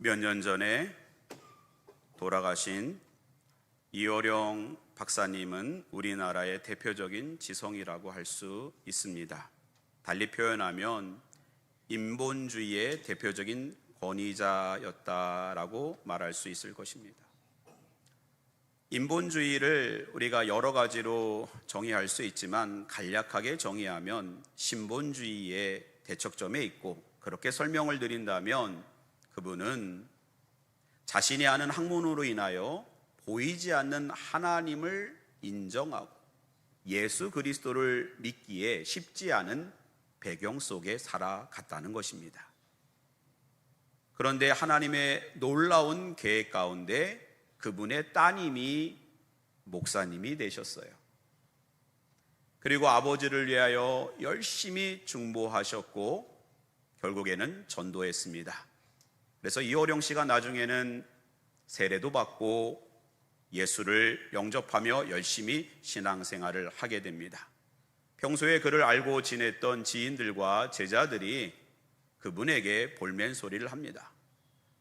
몇 년 전에 돌아가신 이어령 박사님은 우리나라의 대표적인 지성이라고 할 수 있습니다. 달리 표현하면 인본주의의 대표적인 권위자였다라고 말할 수 있을 것입니다. 인본주의를 우리가 여러 가지로 정의할 수 있지만 간략하게 정의하면 신본주의의 대척점에 있고, 그렇게 설명을 드린다면 그분은 자신이 아는 학문으로 인하여 보이지 않는 하나님을 인정하고 예수 그리스도를 믿기에 쉽지 않은 배경 속에 살아갔다는 것입니다. 그런데 하나님의 놀라운 계획 가운데 그분의 따님이 목사님이 되셨어요. 그리고 아버지를 위하여 열심히 중보하셨고 결국에는 전도했습니다. 그래서 이호령 씨가 나중에는 세례도 받고 예수를 영접하며 열심히 신앙생활을 하게 됩니다. 평소에 그를 알고 지냈던 지인들과 제자들이 그분에게 볼멘 소리를 합니다.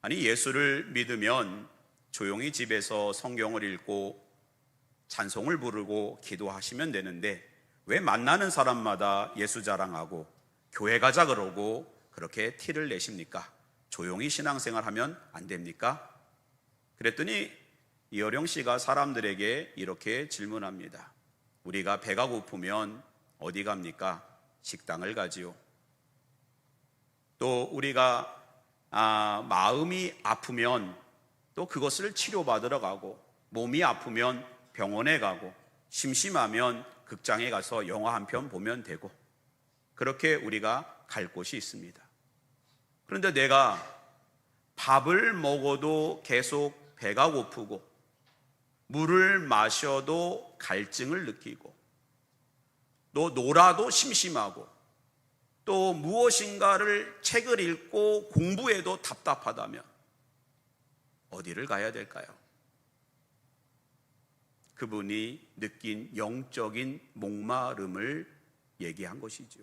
아니, 예수를 믿으면 조용히 집에서 성경을 읽고 찬송을 부르고 기도하시면 되는데 왜 만나는 사람마다 예수 자랑하고 교회 가자 그러고 그렇게 티를 내십니까? 조용히 신앙생활하면 안 됩니까? 그랬더니 이어령 씨가 사람들에게 이렇게 질문합니다. 우리가 배가 고프면 어디 갑니까? 식당을 가지요. 또 우리가 마음이 아프면 또 그것을 치료받으러 가고, 몸이 아프면 병원에 가고, 심심하면 극장에 가서 영화 한 편 보면 되고, 그렇게 우리가 갈 곳이 있습니다. 그런데 내가 밥을 먹어도 계속 배가 고프고 물을 마셔도 갈증을 느끼고 또 놀아도 심심하고 또 무엇인가를 책을 읽고 공부해도 답답하다면 어디를 가야 될까요? 그분이 느낀 영적인 목마름을 얘기한 것이죠.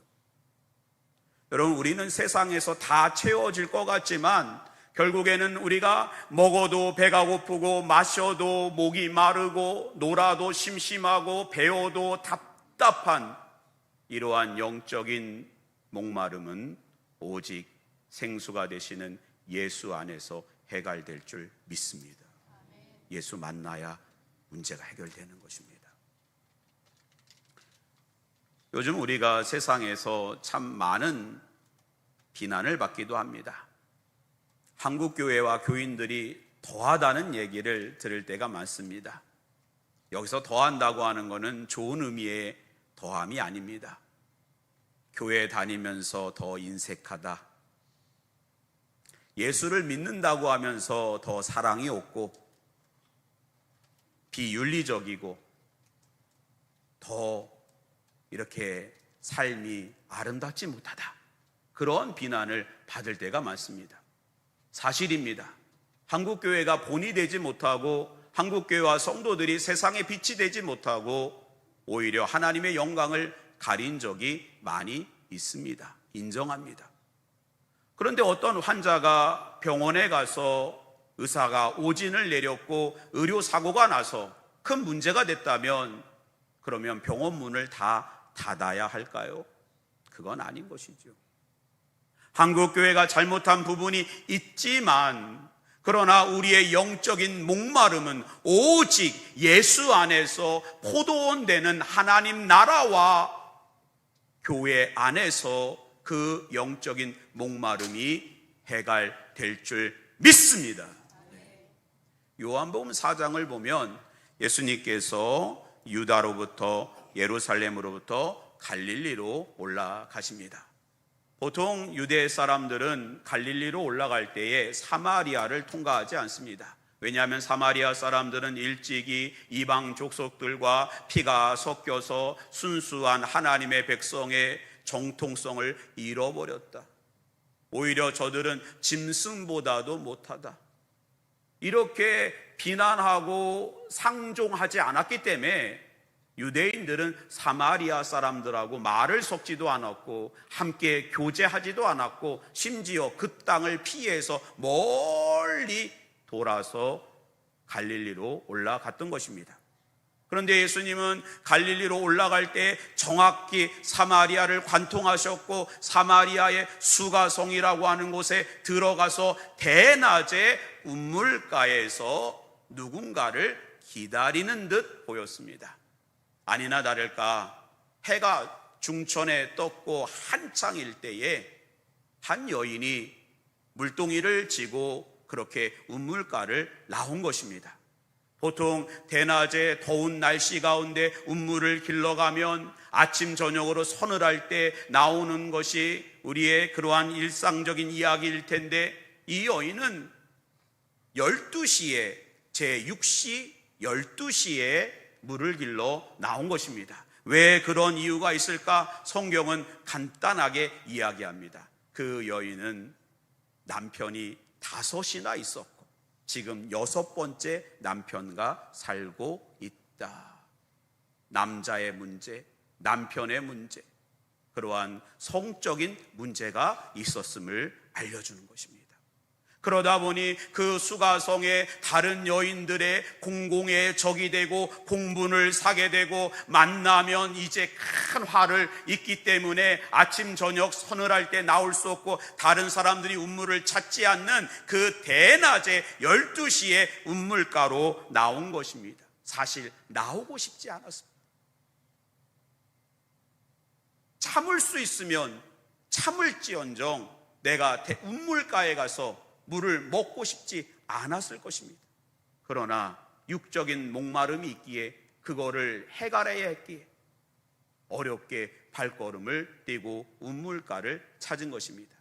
여러분, 우리는 세상에서 다 채워질 것 같지만 결국에는 우리가 먹어도 배가 고프고 마셔도 목이 마르고 놀아도 심심하고 배워도 답답한 이러한 영적인 목마름은 오직 생수가 되시는 예수 안에서 해결될 줄 믿습니다. 예수 만나야 문제가 해결되는 것입니다. 요즘 우리가 세상에서 참 많은 비난을 받기도 합니다. 한국 교회와 교인들이 더하다는 얘기를 들을 때가 많습니다. 여기서 더한다고 하는 것은 좋은 의미의 더함이 아닙니다. 교회 다니면서 더 인색하다, 예수를 믿는다고 하면서 더 사랑이 없고 비윤리적이고 더 이렇게 삶이 아름답지 못하다, 그런 비난을 받을 때가 많습니다. 사실입니다. 한국교회가 본이 되지 못하고 한국교회와 성도들이 세상에 빛이 되지 못하고 오히려 하나님의 영광을 가린 적이 많이 있습니다. 인정합니다. 그런데 어떤 환자가 병원에 가서 의사가 오진을 내렸고 의료사고가 나서 큰 문제가 됐다면 그러면 병원 문을 다 닫아야 할까요? 그건 아닌 것이죠. 한국교회가 잘못한 부분이 있지만 그러나 우리의 영적인 목마름은 오직 예수 안에서 포도원 되는 하나님 나라와 교회 안에서 그 영적인 목마름이 해결될 줄 믿습니다. 요한복음 4장을 보면 예수님께서 유다로부터 예루살렘으로부터 갈릴리로 올라가십니다. 보통 유대 사람들은 갈릴리로 올라갈 때에 사마리아를 통과하지 않습니다. 왜냐하면 사마리아 사람들은 일찍이 이방 족속들과 피가 섞여서 순수한 하나님의 백성의 정통성을 잃어버렸다. 오히려 저들은 짐승보다도 못하다, 이렇게 비난하고 상종하지 않았기 때문에 유대인들은 사마리아 사람들하고 말을 섞지도 않았고 함께 교제하지도 않았고 심지어 그 땅을 피해서 멀리 멀리 돌아서 갈릴리로 올라갔던 것입니다. 그런데 예수님은 갈릴리로 올라갈 때 정확히 사마리아를 관통하셨고, 사마리아의 수가성이라고 하는 곳에 들어가서 대낮에 우물가에서 누군가를 기다리는 듯 보였습니다. 아니나 다를까 해가 중천에 떴고 한창일 때에 한 여인이 물동이를 지고 그렇게 우물가를 나온 것입니다. 보통 대낮에 더운 날씨 가운데 우물을 길러가면 아침 저녁으로 서늘할 때 나오는 것이 우리의 그러한 일상적인 이야기일 텐데, 이 여인은 12시에 제6시 12시에 물을 길러 나온 것입니다. 왜 그런 이유가 있을까? 성경은 간단하게 이야기합니다. 그 여인은 남편이 5이나 있었고 지금 6번째 남편과 살고 있다. 남자의 문제, 남편의 문제, 그러한 성적인 문제가 있었음을 알려주는 것입니다. 그러다 보니 그 수가성의 다른 여인들의 공공의 적이 되고 공분을 사게 되고, 만나면 이제 큰 화를 입기 때문에 아침 저녁 서늘할 때 나올 수 없고 다른 사람들이 우물을 찾지 않는 그 대낮에 12시에 우물가로 나온 것입니다. 사실 나오고 싶지 않았습니다. 참을 수 있으면 참을지언정 내가 우물가에 가서 물을 먹고 싶지 않았을 것입니다. 그러나 육적인 목마름이 있기에 그거를 해결해야 했기에 어렵게 발걸음을 떼고 우물가를 찾은 것입니다.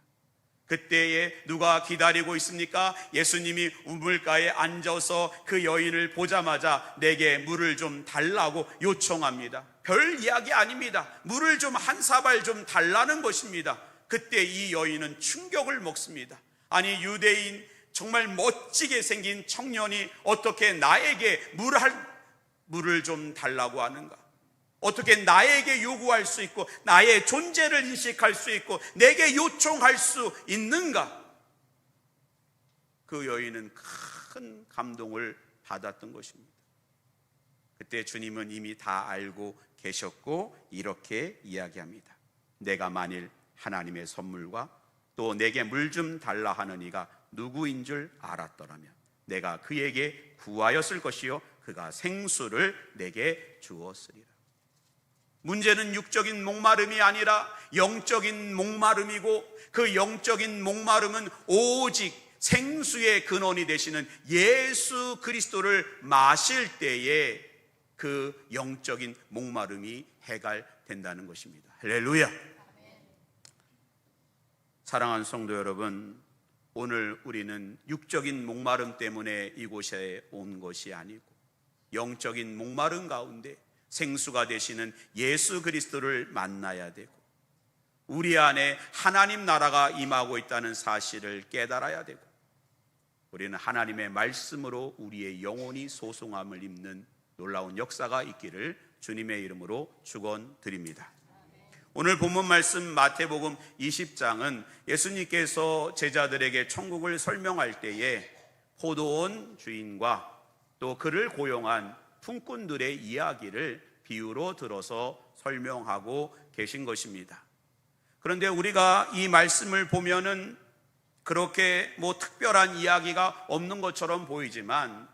그때에 누가 기다리고 있습니까? 예수님이 우물가에 앉아서 그 여인을 보자마자 내게 물을 좀 달라고 요청합니다. 별 이야기 아닙니다. 물을 좀 한 사발 좀 달라는 것입니다. 그때 이 여인은 충격을 먹습니다. 아니, 유대인 정말 멋지게 생긴 청년이 어떻게 나에게 물을 좀 달라고 하는가? 어떻게 나에게 요구할 수 있고 나의 존재를 인식할 수 있고 내게 요청할 수 있는가? 그 여인은 큰 감동을 받았던 것입니다. 그때 주님은 이미 다 알고 계셨고 이렇게 이야기합니다. 내가 만일 하나님의 선물과 또 내게 물 좀 달라 하는 이가 누구인 줄 알았더라면 내가 그에게 구하였을 것이요 그가 생수를 내게 주었으리라. 문제는 육적인 목마름이 아니라 영적인 목마름이고, 그 영적인 목마름은 오직 생수의 근원이 되시는 예수 그리스도를 마실 때에 그 영적인 목마름이 해결된다는 것입니다. 할렐루야. 사랑하는 성도 여러분, 오늘 우리는 육적인 목마름 때문에 이곳에 온 것이 아니고 영적인 목마름 가운데 생수가 되시는 예수 그리스도를 만나야 되고 우리 안에 하나님 나라가 임하고 있다는 사실을 깨달아야 되고, 우리는 하나님의 말씀으로 우리의 영혼이 소송함을 입는 놀라운 역사가 있기를 주님의 이름으로 축원드립니다. 오늘 본문 말씀 마태복음 20장은 예수님께서 제자들에게 천국을 설명할 때에 포도원 주인과 또 그를 고용한 품꾼들의 이야기를 비유로 들어서 설명하고 계신 것입니다. 그런데 우리가 이 말씀을 보면은 그렇게 특별한 이야기가 없는 것처럼 보이지만,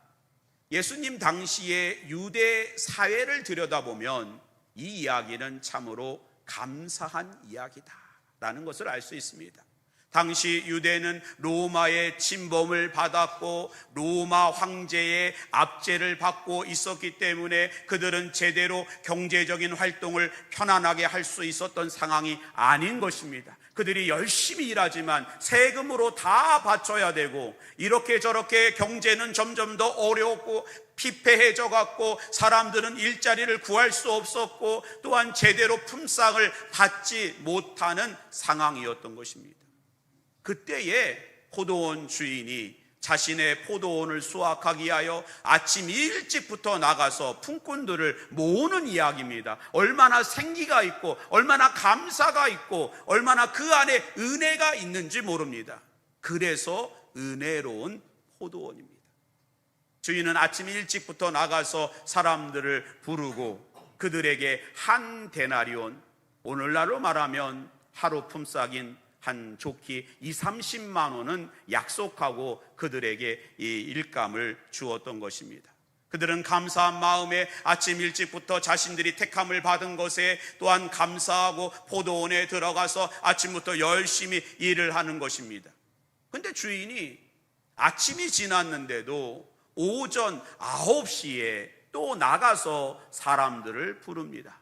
예수님 당시의 유대 사회를 들여다보면 이 이야기는 참으로 감사한 이야기다라는 것을 알 수 있습니다. 당시 유대는 로마의 침범을 받았고 로마 황제의 압제를 받고 있었기 때문에 그들은 제대로 경제적인 활동을 편안하게 할 수 있었던 상황이 아닌 것입니다. 그들이 열심히 일하지만 세금으로 다 바쳐야 되고, 이렇게 저렇게 경제는 점점 더 어려웠고 피폐해져 갔고 사람들은 일자리를 구할 수 없었고 또한 제대로 품삯을 받지 못하는 상황이었던 것입니다. 그때에 포도원 주인이 자신의 포도원을 수확하기 위하여 아침 일찍부터 나가서 품꾼들을 모으는 이야기입니다. 얼마나 생기가 있고 얼마나 감사가 있고 얼마나 그 안에 은혜가 있는지 모릅니다. 그래서 은혜로운 포도원입니다. 주인은 아침 일찍부터 나가서 사람들을 부르고 그들에게 한 데나리온, 오늘날로 말하면 하루 품삯인 한 좋기 20-30만 원은 약속하고 그들에게 이 일감을 주었던 것입니다. 그들은 감사한 마음에 아침 일찍부터 자신들이 택함을 받은 것에 또한 감사하고 포도원에 들어가서 아침부터 열심히 일을 하는 것입니다. 근데 주인이 아침이 지났는데도 오전 9시에 또 나가서 사람들을 부릅니다.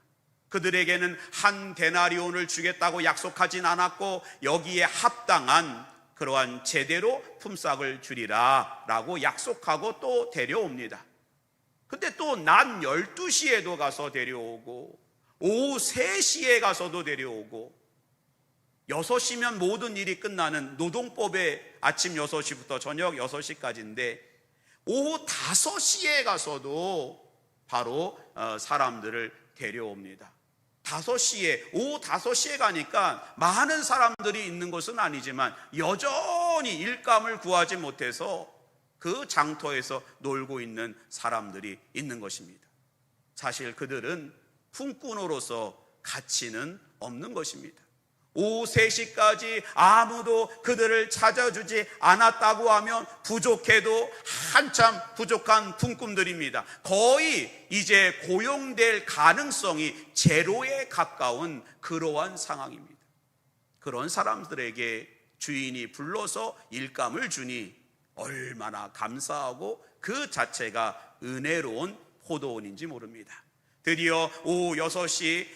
그들에게는 한 데나리온을 주겠다고 약속하진 않았고 여기에 합당한 그러한 제대로 품삯을 주리라 라고 약속하고 또 데려옵니다. 근데 또 낮 12시에도 가서 데려오고 오후 3시에 가서도 데려오고 6시면 모든 일이 끝나는 노동법에 아침 6시부터 저녁 6시까지인데 오후 5시에 가서도 바로 사람들을 데려옵니다. 5시에, 오후 5시에 가니까 많은 사람들이 있는 것은 아니지만 여전히 일감을 구하지 못해서 그 장터에서 놀고 있는 사람들이 있는 것입니다. 사실 그들은 품꾼으로서 가치는 없는 것입니다. 오후 3시까지 아무도 그들을 찾아주지 않았다고 하면 부족해도 한참 부족한 품꾼들입니다. 거의 이제 고용될 가능성이 제로에 가까운 그러한 상황입니다. 그런 사람들에게 주인이 불러서 일감을 주니 얼마나 감사하고 그 자체가 은혜로운 포도원인지 모릅니다. 드디어 오후 6시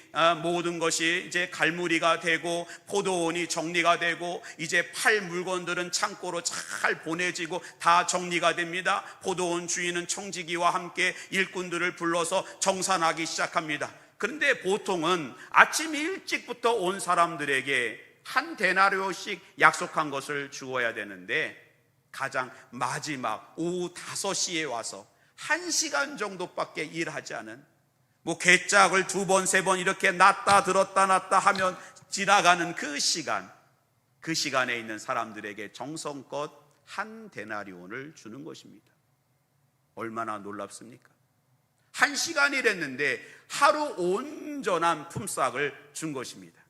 모든 것이 이제 갈무리가 되고 포도원이 정리가 되고 이제 팔 물건들은 창고로 잘 보내지고 다 정리가 됩니다. 포도원 주인은 청지기와 함께 일꾼들을 불러서 정산하기 시작합니다. 그런데 보통은 아침 일찍부터 온 사람들에게 한 데나리온씩 약속한 것을 주어야 되는데 가장 마지막 오후 5시에 와서 1시간 정도밖에 일하지 않은 뭐 괴짝을 2번, 3번 이렇게 놨다 들었다 놨다 하면 지나가는 그 시간에 있는 사람들에게 정성껏 한 데나리온을 주는 것입니다. 얼마나 놀랍습니까? 1시간 일했는데 하루 온전한 품삯을 준 것입니다.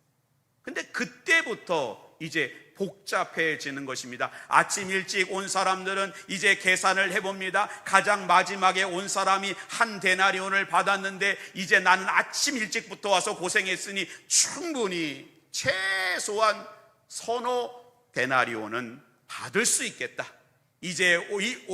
근데 그때부터 이제 복잡해지는 것입니다. 아침 일찍 온 사람들은 이제 계산을 해봅니다. 가장 마지막에 온 사람이 한 데나리온을 받았는데 이제 나는 아침 일찍부터 와서 고생했으니 충분히 최소한 서너 데나리온은 받을 수 있겠다. 이제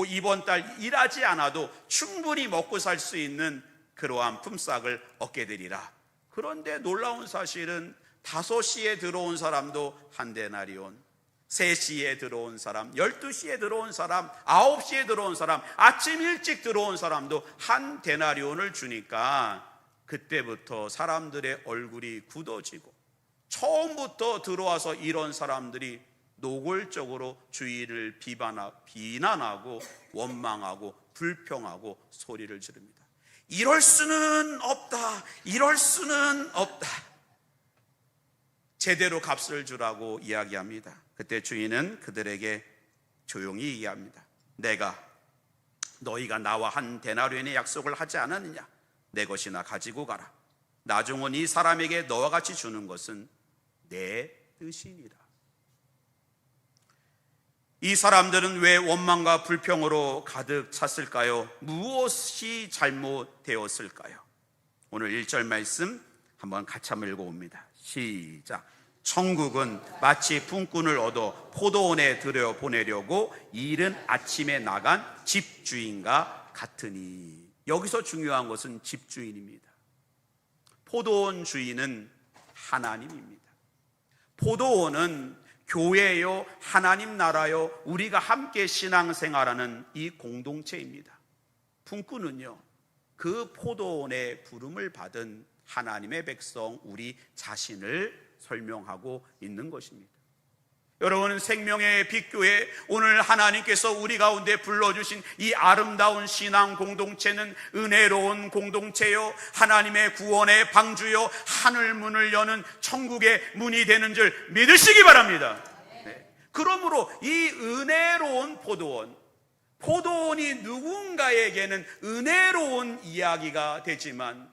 이번 달 일하지 않아도 충분히 먹고 살 수 있는 그러한 품삯을 얻게 되리라. 그런데 놀라운 사실은 5시에 들어온 사람도 한 데나리온, 3시에 들어온 사람, 12시에 들어온 사람, 9시에 들어온 사람, 아침 일찍 들어온 사람도 한 데나리온을 주니까 그때부터 사람들의 얼굴이 굳어지고 처음부터 들어와서 이런 사람들이 노골적으로 주인을 비난하고 원망하고 불평하고 소리를 지릅니다. 이럴 수는 없다. 이럴 수는 없다. 제대로 값을 주라고 이야기합니다. 그때 주인은 그들에게 조용히 얘기합니다. 너희가 나와 한 데나리온의 약속을 하지 않았느냐? 내 것이나 가지고 가라. 나중은 이 사람에게 너와 같이 주는 것은 내 뜻이니라. 이 사람들은 왜 원망과 불평으로 가득 찼을까요? 무엇이 잘못되었을까요? 오늘 1절 말씀 한번 같이 한번 읽어봅니다. 시작. 천국은 마치 품꾼을 얻어 포도원에 들여보내려고 이른 아침에 나간 집주인과 같으니. 여기서 중요한 것은 집주인입니다. 포도원 주인은 하나님입니다. 포도원은 교회요, 하나님 나라요, 우리가 함께 신앙생활하는 이 공동체입니다. 품꾼은요, 그 포도원의 부름을 받은 하나님의 백성 우리 자신을 설명하고 있는 것입니다. 여러분, 생명의 빛교회, 오늘 하나님께서 우리 가운데 불러주신 이 아름다운 신앙 공동체는 은혜로운 공동체요, 하나님의 구원의 방주요, 하늘 문을 여는 천국의 문이 되는 줄 믿으시기 바랍니다. 네. 그러므로 이 은혜로운 포도원, 포도원이 누군가에게는 은혜로운 이야기가 되지만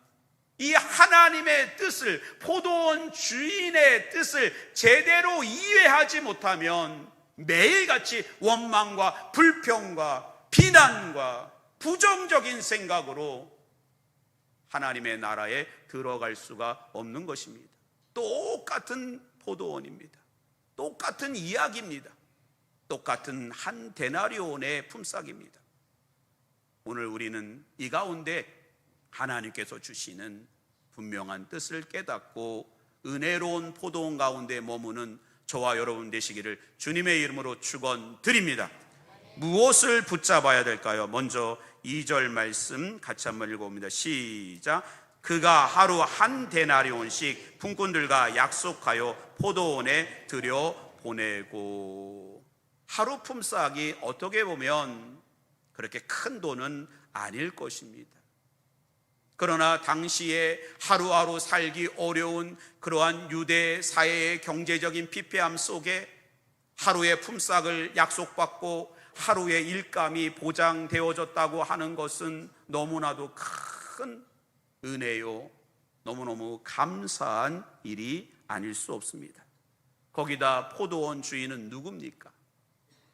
이 하나님의 뜻을, 포도원 주인의 뜻을 제대로 이해하지 못하면 매일같이 원망과 불평과 비난과 부정적인 생각으로 하나님의 나라에 들어갈 수가 없는 것입니다. 똑같은 포도원입니다. 똑같은 이야기입니다. 똑같은 한 데나리온의 품삯입니다. 오늘 우리는 이 가운데 하나님께서 주시는 분명한 뜻을 깨닫고 은혜로운 포도원 가운데 머무는 저와 여러분 되시기를 주님의 이름으로 축원드립니다. 무엇을 붙잡아야 될까요? 먼저 2절 말씀 같이 한번 읽어봅니다. 시작. 그가 하루 한 데나리온씩 품꾼들과 약속하여 포도원에 들여보내고. 하루 품삯이 어떻게 보면 그렇게 큰 돈은 아닐 것입니다. 그러나 당시에 하루하루 살기 어려운 그러한 유대 사회의 경제적인 피폐함 속에 하루의 품삯을 약속받고 하루의 일감이 보장되어졌다고 하는 것은 너무나도 큰 은혜요, 너무너무 감사한 일이 아닐 수 없습니다. 거기다 포도원 주인은 누굽니까?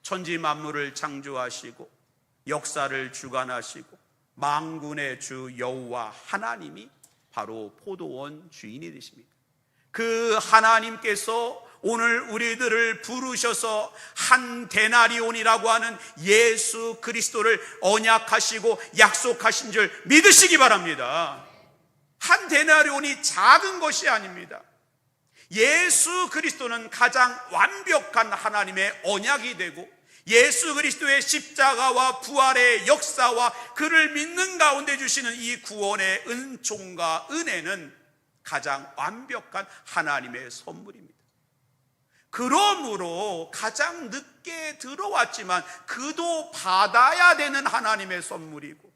천지 만물을 창조하시고 역사를 주관하시고 만군의 주 여호와 하나님이 바로 포도원 주인이 되십니다. 그 하나님께서 오늘 우리들을 부르셔서 한 데나리온이라고 하는 예수 그리스도를 언약하시고 약속하신 줄 믿으시기 바랍니다. 한 데나리온이 작은 것이 아닙니다. 예수 그리스도는 가장 완벽한 하나님의 언약이 되고 예수 그리스도의 십자가와 부활의 역사와 그를 믿는 가운데 주시는 이 구원의 은총과 은혜는 가장 완벽한 하나님의 선물입니다. 그러므로 가장 늦게 들어왔지만 그도 받아야 되는 하나님의 선물이고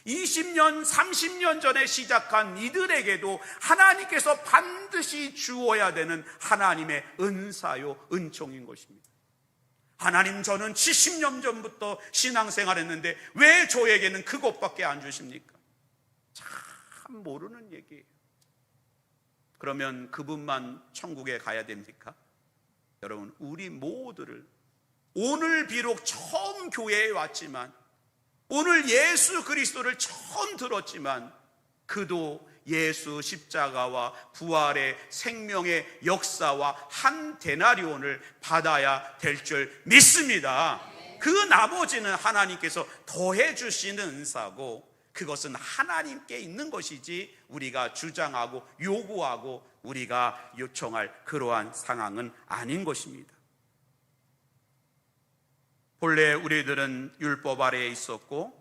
20년, 30년 전에 시작한 이들에게도 하나님께서 반드시 주어야 되는 하나님의 은사요, 은총인 것입니다. 하나님, 저는 70년 전부터 신앙생활 했는데 왜 저에게는 그것밖에 안 주십니까? 참 모르는 얘기예요. 그러면 그분만 천국에 가야 됩니까? 여러분, 우리 모두를 오늘 비록 처음 교회에 왔지만 오늘 예수 그리스도를 처음 들었지만 그도 예수 십자가와 부활의 생명의 역사와 한 데나리온을 받아야 될 줄 믿습니다. 그 나머지는 하나님께서 더해 주시는 은사고 그것은 하나님께 있는 것이지 우리가 주장하고 요구하고 우리가 요청할 그러한 상황은 아닌 것입니다. 본래 우리들은 율법 아래에 있었고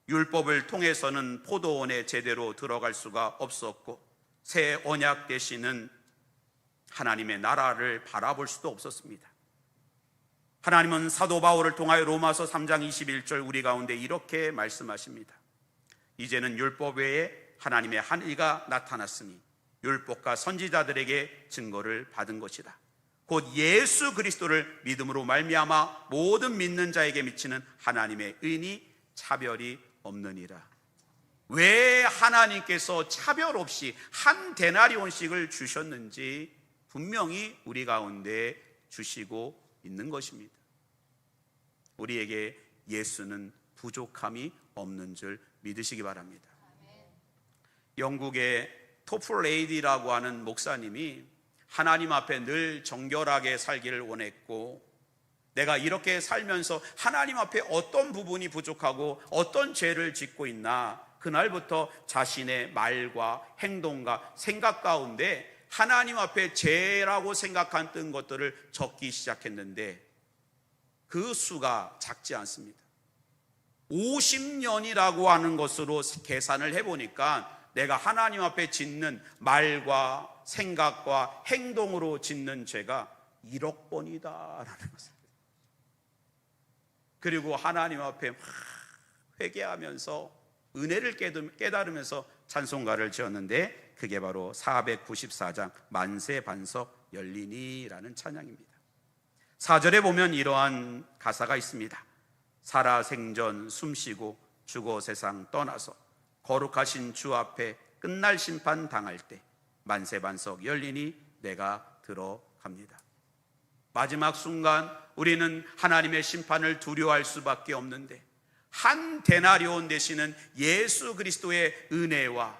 율법을 통해서는 포도원에 제대로 들어갈 수가 없었고 새 언약 되시는 하나님의 나라를 바라볼 수도 없었습니다. 하나님은 사도 바울을 통하여 로마서 3장 21절 우리 가운데 이렇게 말씀하십니다. 이제는 율법 외에 하나님의 한 의가 나타났으니 율법과 선지자들에게 증거를 받은 것이다. 곧 예수 그리스도를 믿음으로 말미암아 모든 믿는 자에게 미치는 하나님의 의니 차별이 없느니라. 왜 하나님께서 차별 없이 한 데나리온씩을 주셨는지 분명히 우리 가운데 주시고 있는 것입니다. 우리에게 예수는 부족함이 없는 줄 믿으시기 바랍니다. 영국의 토플레이디라고 하는 목사님이 하나님 앞에 늘 정결하게 살기를 원했고 내가 이렇게 살면서 하나님 앞에 어떤 부분이 부족하고 어떤 죄를 짓고 있나 그날부터 자신의 말과 행동과 생각 가운데 하나님 앞에 죄라고 생각했던 것들을 적기 시작했는데 그 수가 작지 않습니다. 50년이라고 하는 것으로 계산을 해보니까 내가 하나님 앞에 짓는 말과 생각과 행동으로 짓는 죄가 1억 번이다라는 것을, 그리고 하나님 앞에 회개하면서 은혜를 깨달으면서 찬송가를 지었는데 그게 바로 494장 만세 반석 열리니라는 찬양입니다. 4절에 보면 이러한 가사가 있습니다. 살아 생전 숨쉬고 죽어 세상 떠나서 거룩하신 주 앞에 끝날 심판 당할 때 만세반석 열리니 내가 들어갑니다. 마지막 순간 우리는 하나님의 심판을 두려워할 수밖에 없는데, 한 데나리온 되시는 예수 그리스도의 은혜와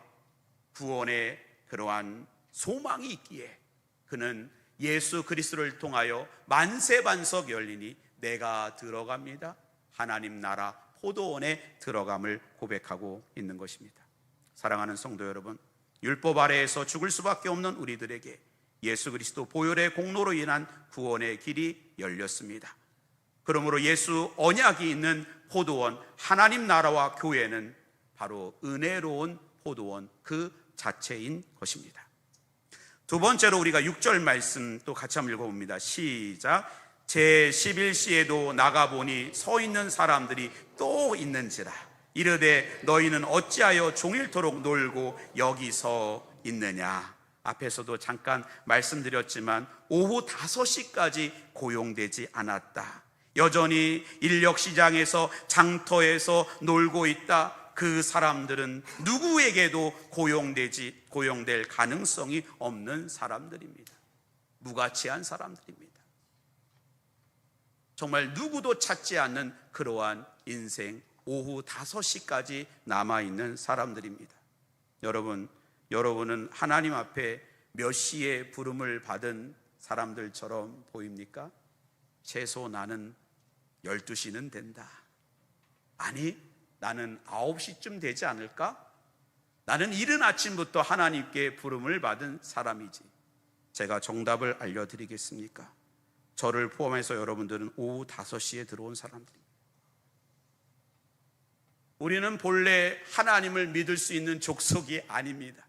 구원의 그러한 소망이 있기에 그는 예수 그리스도를 통하여 만세반석 열리니 내가 들어갑니다, 하나님 나라 포도원에 들어감을 고백하고 있는 것입니다. 사랑하는 성도 여러분, 율법 아래에서 죽을 수밖에 없는 우리들에게 예수 그리스도 보혈의 공로로 인한 구원의 길이 열렸습니다. 그러므로 예수 언약이 있는 포도원, 하나님 나라와 교회는 바로 은혜로운 포도원 그 자체인 것입니다. 두 번째로 우리가 6절 말씀 또 같이 한번 읽어봅니다. 시작. 제11시에도 나가보니 서 있는 사람들이 또 있는지라. 이르되 너희는 어찌하여 종일토록 놀고 여기 서 있느냐. 앞에서도 잠깐 말씀드렸지만 오후 5시까지 고용되지 않았다. 여전히 인력시장에서 장터에서 놀고 있다. 그 사람들은 누구에게도 고용될 가능성이 없는 사람들입니다. 무가치한 사람들입니다. 정말 누구도 찾지 않는 그러한 인생, 오후 5시까지 남아있는 사람들입니다. 여러분은 하나님 앞에 몇 시에 부름을 받은 사람들처럼 보입니까? 최소 나는 12시는 된다. 아니, 나는 9시쯤 되지 않을까? 나는 이른 아침부터 하나님께 부름을 받은 사람이지. 제가 정답을 알려드리겠습니까? 저를 포함해서 여러분들은 오후 5시에 들어온 사람들입니다. 우리는 본래 하나님을 믿을 수 있는 족속이 아닙니다.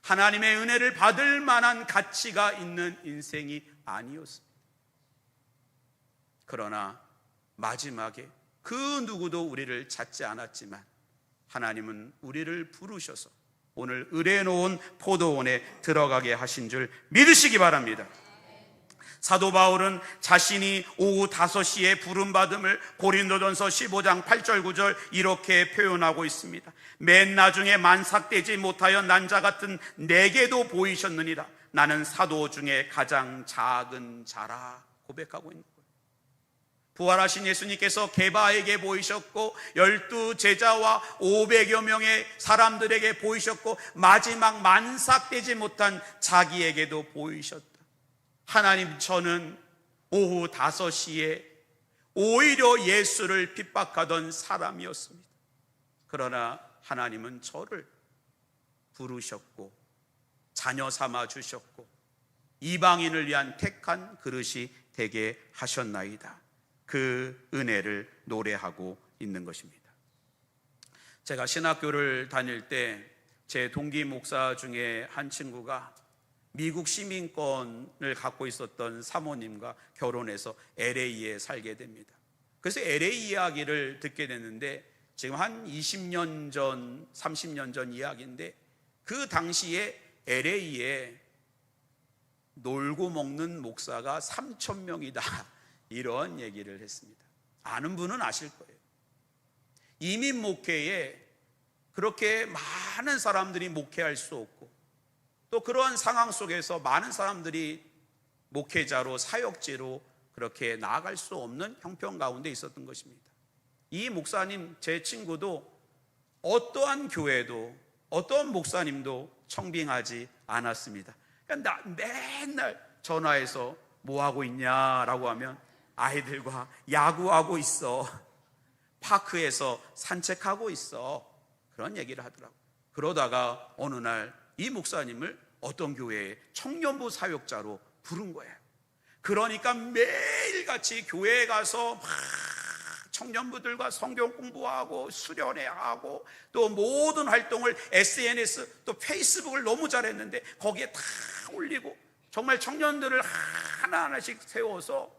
하나님의 은혜를 받을 만한 가치가 있는 인생이 아니었습니다. 그러나 마지막에 그 누구도 우리를 찾지 않았지만 하나님은 우리를 부르셔서 오늘 의뢰놓은 포도원에 들어가게 하신 줄 믿으시기 바랍니다. 사도 바울은 자신이 오후 5시에 부름받음을 고린도전서 15장 8절 9절 이렇게 표현하고 있습니다. 맨 나중에 만삭되지 못하여 난 자 같은 내게도 보이셨느니라. 나는 사도 중에 가장 작은 자라 고백하고 있는 거예요. 부활하신 예수님께서 게바에게 보이셨고 12 제자와 500여 명의 사람들에게 보이셨고 마지막 만삭되지 못한 자기에게도 보이셨다. 하나님, 저는 오후 5시에 오히려 예수를 핍박하던 사람이었습니다. 그러나 하나님은 저를 부르셨고 자녀 삼아 주셨고 이방인을 위한 택한 그릇이 되게 하셨나이다. 그 은혜를 노래하고 있는 것입니다. 제가 신학교를 다닐 때 제 동기 목사 중에 한 친구가 미국 시민권을 갖고 있었던 사모님과 결혼해서 LA에 살게 됩니다. 그래서 LA 이야기를 듣게 됐는데 지금 한 20년 전, 30년 전 이야기인데 그 당시에 LA에 놀고 먹는 목사가 3,000명이다 이런 얘기를 했습니다. 아는 분은 아실 거예요. 이민 목회에 그렇게 많은 사람들이 목회할 수 없고 또 그러한 상황 속에서 많은 사람들이 목회자로 사역지로 그렇게 나아갈 수 없는 형편 가운데 있었던 것입니다. 이 목사님, 제 친구도 어떠한 교회도 어떠한 목사님도 청빙하지 않았습니다. 그러니까 맨날 전화해서 뭐 하고 있냐라고 하면 아이들과 야구하고 있어, 파크에서 산책하고 있어, 그런 얘기를 하더라고요. 그러다가 어느 날 이 목사님을 어떤 교회의 청년부 사역자로 부른 거예요. 그러니까 매일같이 교회에 가서 막 청년부들과 성경 공부하고 수련회하고 또 모든 활동을 SNS 또 페이스북을 너무 잘했는데 거기에 다 올리고 정말 청년들을 하나하나씩 세워서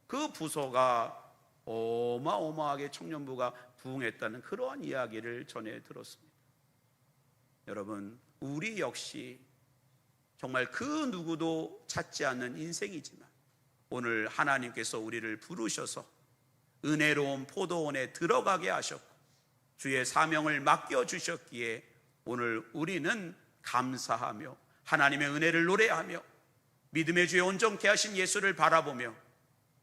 그 부서가 어마어마하게 청년부가 부흥했다는 그러한 이야기를 전해 들었습니다. 여러분, 우리 역시 정말 그 누구도 찾지 않는 인생이지만 오늘 하나님께서 우리를 부르셔서 은혜로운 포도원에 들어가게 하셨고 주의 사명을 맡겨주셨기에 오늘 우리는 감사하며 하나님의 은혜를 노래하며 믿음의 주에 온전케 하신 예수를 바라보며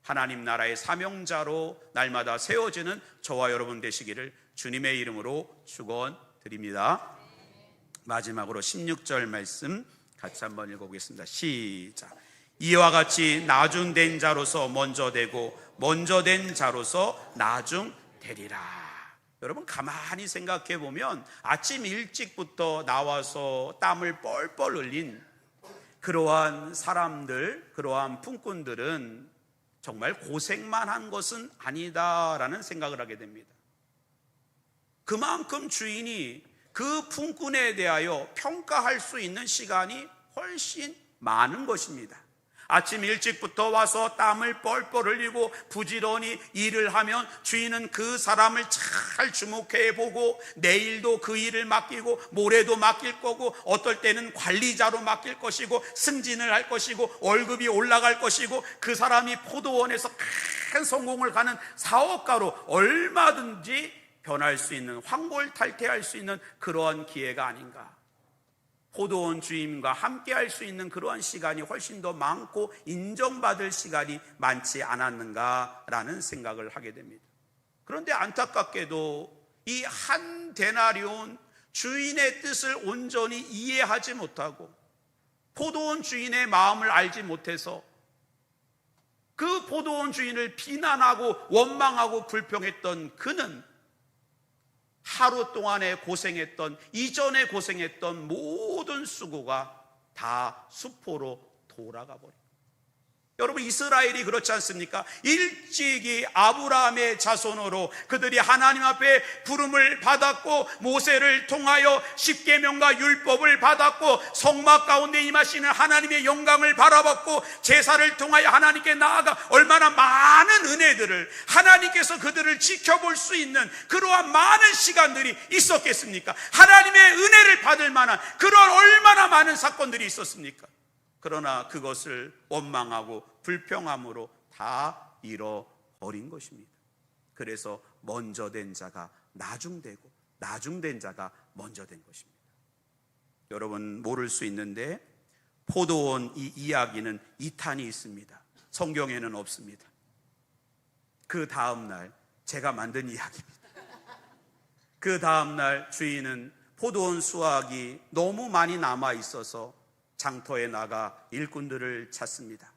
하나님 나라의 사명자로 날마다 세워지는 저와 여러분 되시기를 주님의 이름으로 축원드립니다. 마지막으로 16절 말씀 같이 한번 읽어보겠습니다. 시작. 이와 같이 나중된 자로서 먼저 되고 먼저 된 자로서 나중되리라. 여러분 가만히 생각해 보면 아침 일찍부터 나와서 땀을 뻘뻘 흘린 그러한 사람들, 그러한 품꾼들은 정말 고생만 한 것은 아니다라는 생각을 하게 됩니다. 그만큼 주인이 그 품꾼에 대하여 평가할 수 있는 시간이 훨씬 많은 것입니다. 아침 일찍부터 와서 땀을 뻘뻘 흘리고 부지런히 일을 하면 주인은 그 사람을 잘 주목해 보고 내일도 그 일을 맡기고 모레도 맡길 거고 어떨 때는 관리자로 맡길 것이고 승진을 할 것이고 월급이 올라갈 것이고 그 사람이 포도원에서 큰 성공을 가는 사업가로 얼마든지 변할 수 있는, 황골탈퇴할 수 있는 그러한 기회가 아닌가. 포도원 주인과 함께 할 수 있는 그러한 시간이 훨씬 더 많고 인정받을 시간이 많지 않았는가라는 생각을 하게 됩니다. 그런데 안타깝게도 이 한 데나리온 주인의 뜻을 온전히 이해하지 못하고 포도원 주인의 마음을 알지 못해서 그 포도원 주인을 비난하고 원망하고 불평했던 그는 하루 동안에 고생했던, 이전에 고생했던 모든 수고가 다 수포로 돌아가 버립니다. 여러분 이스라엘이 그렇지 않습니까? 일찍이 아브라함의 자손으로 그들이 하나님 앞에 부름을 받았고 모세를 통하여 십계명과 율법을 받았고 성막 가운데 임하시는 하나님의 영광을 바라봤고 제사를 통하여 하나님께 나아가 얼마나 많은 은혜들을 하나님께서 그들을 지켜볼 수 있는 그러한 많은 시간들이 있었겠습니까? 하나님의 은혜를 받을 만한 그런 얼마나 많은 사건들이 있었습니까? 그러나 그것을 원망하고 불평함으로 다 잃어버린 것입니다. 그래서 먼저 된 자가 나중되고 나중된 자가 먼저 된 것입니다. 여러분 모를 수 있는데 포도원 이 이야기는 2탄이 있습니다. 성경에는 없습니다. 그 다음날 제가 만든 이야기입니다. 그 다음날 주인은 포도원 수확이 너무 많이 남아 있어서 장터에 나가 일꾼들을 찾습니다.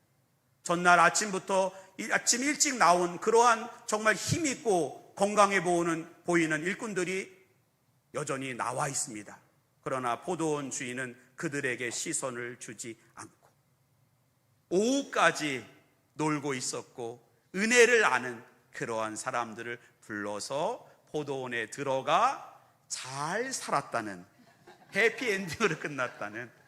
전날 아침부터 아침 일찍 나온 그러한 정말 힘있고 건강해 보이는 일꾼들이 여전히 나와 있습니다. 그러나 포도원 주인은 그들에게 시선을 주지 않고 오후까지 놀고 있었고 은혜를 아는 그러한 사람들을 불러서 포도원에 들어가 잘 살았다는, 해피엔딩으로 끝났다는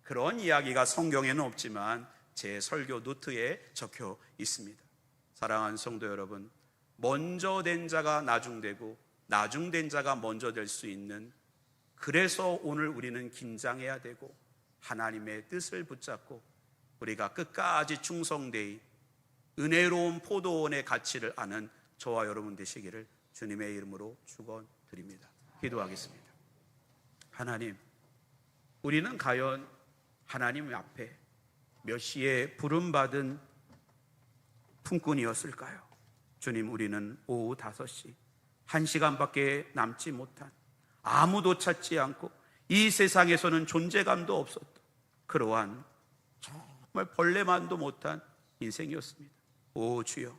그런 이야기가 성경에는 없지만 제 설교 노트에 적혀 있습니다. 사랑하는 성도 여러분, 먼저 된 자가 나중되고 나중된 자가 먼저 될 수 있는, 그래서 오늘 우리는 긴장해야 되고 하나님의 뜻을 붙잡고 우리가 끝까지 충성되이 은혜로운 포도원의 가치를 아는 저와 여러분 되시기를 주님의 이름으로 축원드립니다. 기도하겠습니다. 하나님, 우리는 과연 하나님 앞에 몇 시에 부름받은 품꾼이었을까요? 주님, 우리는 오후 5시 1시간밖에 남지 못한, 아무도 찾지 않고 이 세상에서는 존재감도 없었던 그러한 정말 벌레만도 못한 인생이었습니다. 오 주여,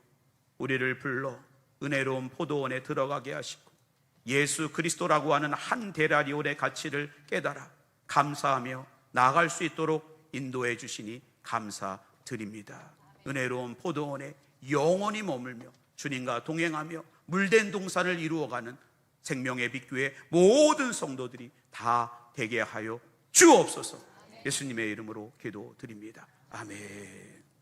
우리를 불러 은혜로운 포도원에 들어가게 하시고 예수 그리스도라고 하는 한 데나리온의 가치를 깨달아 감사하며 나아갈 수 있도록 인도해 주시니 감사드립니다. 은혜로운 포도원에 영원히 머물며 주님과 동행하며 물된 동산을 이루어가는 생명의 빛교회 모든 성도들이 다 되게 하여 주옵소서. 예수님의 이름으로 기도드립니다. 아멘.